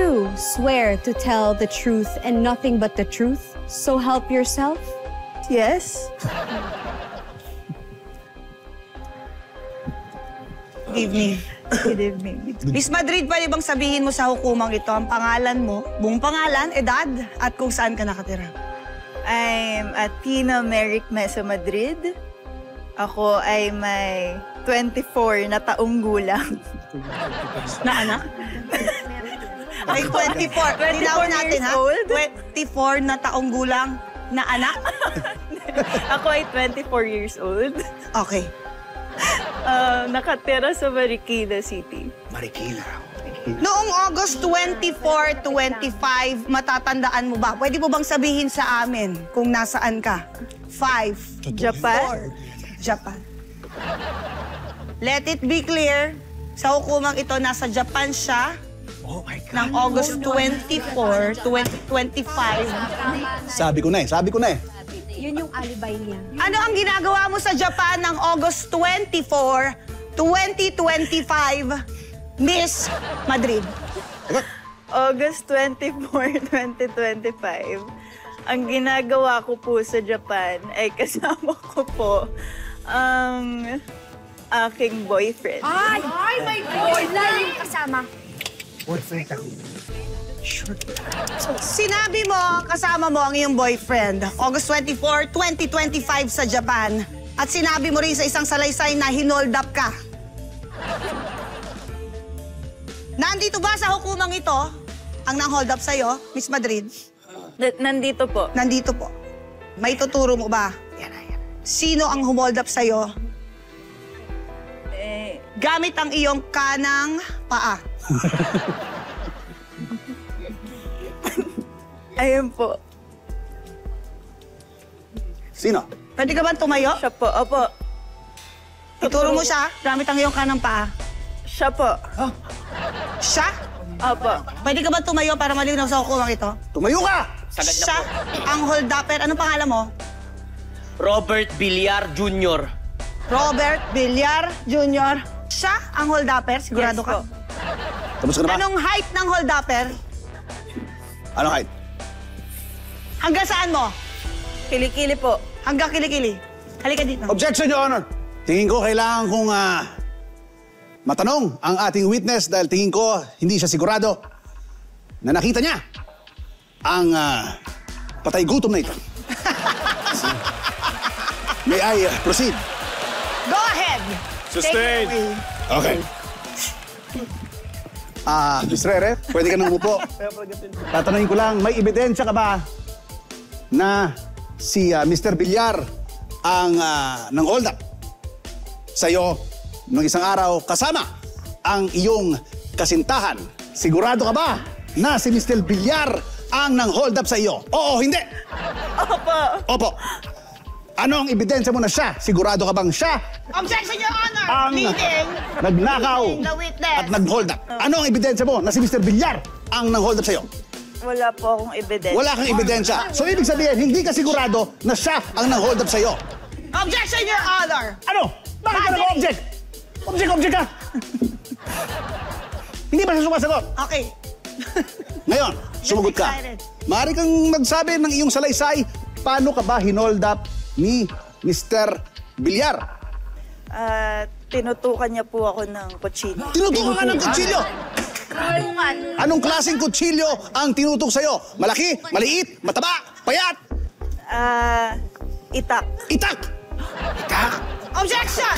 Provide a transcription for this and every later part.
you swear to tell the truth and nothing but the truth? So help yourself? Yes. Good evening. Good evening. Miss Madrid, pwede bang sabihin mo sa hukumang ito ang pangalan mo, buong pangalan, edad, at kung saan ka nakatira? I'm Athena Merrick Mesa Madrid. Ako ay may 24 na taong gulang. Na anak? Ay, 24. 24 natin, years ha? old? 24 na taong gulang na anak? Ako ay 24 years old. Okay. Nakatira sa Marikina City. Marikina. Noong August 24, 25, matatandaan mo ba? Pwede mo bang sabihin sa amin kung nasaan ka? 5, Japan. 4, Japan. Let it be clear, sa hukumang ito, nasa Japan siya ng August 24, 2025. Sabi ko na eh. Yun yung alibay niya. Ano ang ginagawa mo sa Japan ng August 24, 2025, Miss Madrid? August 24, 2025. Ang ginagawa ko po sa Japan ay kasama ko po ang aking boyfriend. Ay, my God! Yung kasama. Sinabi mo, kasama mo ang iyong boyfriend, August 24, 2025 sa Japan. At sinabi mo rin sa isang salaysay na hinold up ka. Nandito ba sa hukumang ito ang nang-hold up sa'yo, Miss Madrid? Nandito po. Nandito po. May tuturo mo ba? Sino ang humold up sa'yo? Gamit ang iyong kanang paa. Ayun po. Sino? Pwede ka ba tumayo? Siya po. Opo. Ituro mo siya gamit ang iyong kanang paa. Siya po. Siya? Opo. Pwede ka ba tumayo para malinaw sa hukumang ito? Tumayo ka! Siya ang hold-upper. Anong pangalan mo? Robert Villar Jr. Robert Villar Jr. Siya ang hold-upper? Sigurado Yes ka? po. Tapos ka na ba? Anong height ng hold-upper? Anong height? Hanggang saan mo? Kilikili po. Hanggang kilikili. Halika dito. Objection, Your Honor. Tingin ko kailangan kong matanong ang ating witness dahil tingin ko hindi siya sigurado na nakita niya ang patay gutom na ito. May I proceed? Go ahead. Sustain. Take it away. Okay. Mr. Rere, pwede ka nang umupo. Tatanungin ko lang, may ebidensya ka ba na si Mr. Villar ang nang hold up sa'yo nung isang araw kasama ang iyong kasintahan? Sigurado ka ba na si Mr. Villar ang nang hold up sa iyo? Oo, hindi? Opo. Opo. Ano ang ebidensya mo na siya? Sigurado ka bang siya Objection, Your Honor. ang Leading nagnakaw the witness. at nag-hold up? Ano ang ebidensya mo na si Mr. Villar ang nang hold up sa iyo? Wala po akong ebidensya. Wala kang ebidensya. So, ibig sabihin, hindi ka sigurado na siya ang nang-hold up sa'yo. Objection, Your Honor. Ano? Bakit ka nag-object? Object ka? Hindi ba siya sumasagot? Okay. Ngayon, sumagot ka. excited. Maaari kang magsabi ng iyong salaysay, paano ka ba hinold up ni Mr. Villar? Tinutukan niya po ako ng kutsilyo. Tinutukan ka ng kutsilyo. Anong klaseng kutsilyo ang tinutok sa'yo? Malaki, maliit, mataba, payat? Itak. Itak! Itak? Objection!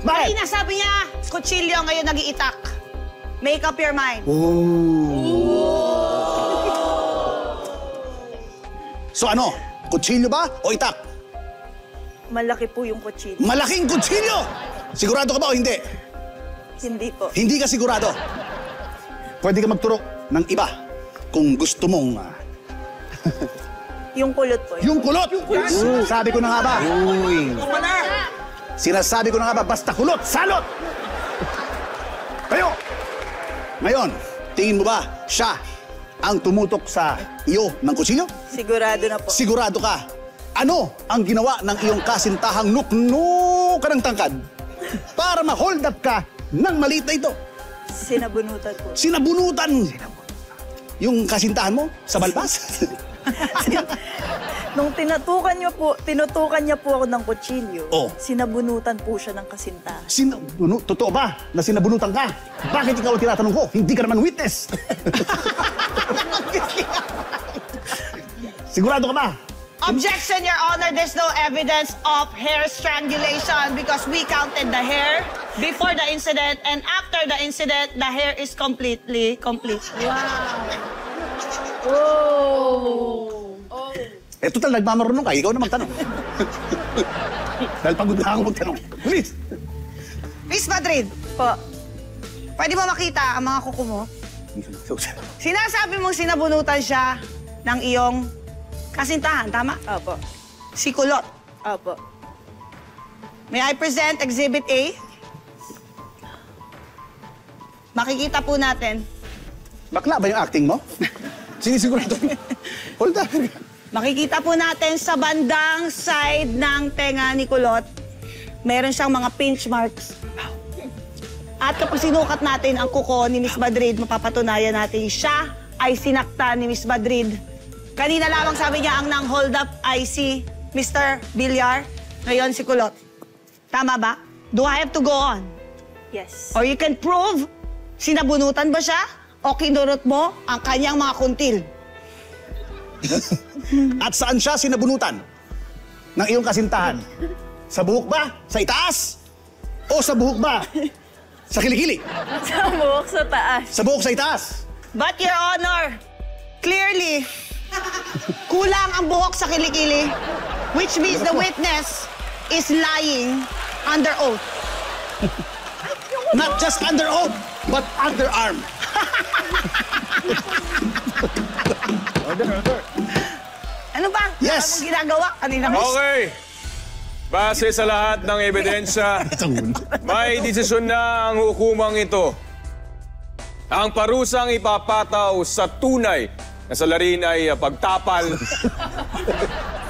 Bakit? Kanina sabi niya, kutsilyo ngayon nag-iitak. Make up your mind. So ano? Kutsilyo ba o itak? Malaki po yung kutsilyo. Malaking kutsilyo! Sigurado ka ba o hindi? Hindi po. Hindi ka sigurado. Pwede ka magturok ng iba kung gusto mong... Yung kulot po. Yung kulot! Sabi ko na nga ba? Sinasabi ko na nga ba, basta kulot, salot! Kayo! Ngayon, tingin mo ba siya ang tumutok sa iyo ng kutsilyo? Sigurado na po. Sigurado ka. Ano ang ginawa ng iyong kasintahang nukno ka ng tangkad para ma-hold up ka ng maliit na ito? Sinabunutan po. Sinabunutan! yung kasintahan mo sa balbas? Nung tinutukan niya po ako ng kutsilyo, Oh. sinabunutan po siya ng kasintahan. Totoo ba na sinabunutan ka? Bakit ikaw ang tinatanong ko? Hindi ka naman witness. Sigurado ka ba? Objection, Your Honor. There's no evidence of hair strangulation because we counted the hair before the incident and after the incident, the hair is complete. Eh, total, nagmamarunong ka. Ikaw na magtanong. Dahil pagod na ako magtanong. Please. Miss Madrid, Po. pwede ba makita ang mga kuko mo? Sinasabi mong sinabunutan siya ng iyong kasintahan, tama? Opo. Si Kulot. Opo. May I present Exhibit A? Makikita po natin. Bakla ba yung acting mo? Sinisigurado mo? Hold on. Makikita po natin sa bandang side ng tenga ni Kulot, meron siyang mga pinch marks. At kapag sinukat natin ang kuko ni Miss Madrid, mapapatunayan natin siya ay sinakta ni Miss Madrid. Kanina lamang sabi niya ang nang-hold up ay si Mr. Villar, ngayon si Kulot. Tama ba? Do I have to go on? Yes. Or you can prove sinabunutan ba siya o kinurot mo ang kanyang mga kuntil? At saan siya sinabunutan ng iyong kasintahan? Sa buhok ba? Sa itaas? O sa buhok ba? Sa kilikili? Sa buhok sa taas. Sa buhok sa itaas? But, Your Honor, clearly, kulang ang buhok sa kilikili, which means the witness is lying under oath. Not just under oath, but underarm. Ano ba? Yes. Anong ginagawa kanina? Okay. Base sa lahat ng ebidensya, may desisyon na ang hukumang ito. Ang parusang ipapataw sa tunay na salarin ay pagtapal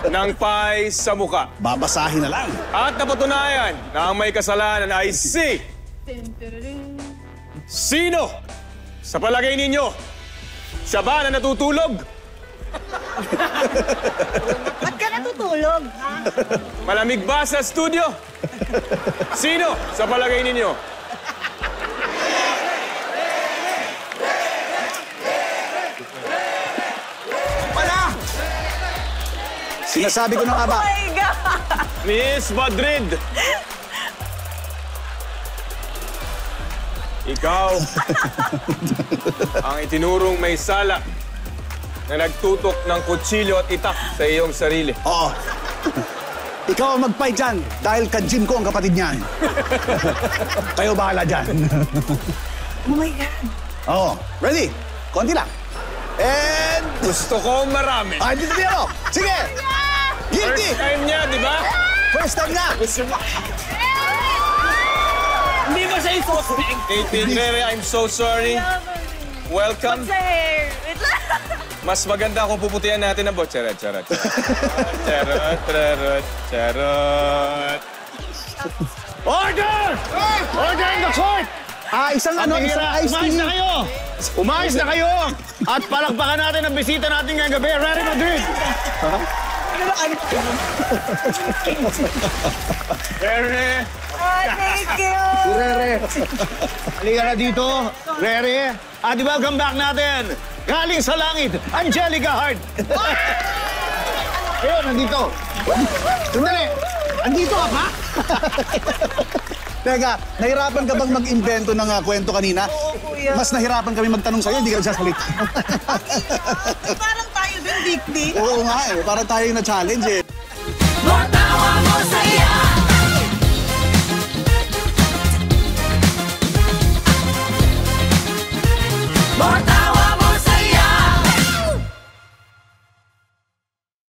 ng pay sa muka. Babasahin na lang. At napatunayan na ang may kasalanan ay si... Sino? Sa palagay ninyo, siya ba na natutulog? Ba't ka natutulog? Ha? Malamig ba sa studio? Sino sa palagay ninyo? Wala! Sinasabi ko na nga ba? Oh my God! Miss Madrid! Ikaw ang itinurong may sala na nagtutok ng kutsilyo at itak sa iyong sarili. Oo. Ikaw ang magpay dyan dahil ka-gym ko ang kapatid niyan. Kayo bahala dyan. Oh my God! Oo. Ready? Konti lang. And... Gusto ko marami. Ah, dito din ako. Sige! Guilty! First time niya, di ba? First time na! Hindi ba siya isusunod? Kate Rere, I'm so sorry. Welcome. Sa hair. Wait lang. Mas maganda kung puputihan natin ang bot. Charot, charot. Charot, charot, charot. Order! Order in the court! Isang ano, isang iced tea. Umayos na kayo! Umayos na kayo! At palakpakan natin ang bisita natin ngayong gabi, Real Madrid! Rere, Thank you. Rere! Halika na dito, Rere! At welcome back natin! Galing sa langit, Angelica Hart! Ayun, nandito! Sandali! Andito ka pa? Teka, nahirapan ka bang mag-invento ng kwento kanina? Oo, kuya. Mas nahirapan kami magtanong sa'yo, hindi ka nagsasalita. Parang tayo din, Dick. Oo nga eh, para tayo yung na-challenge eh.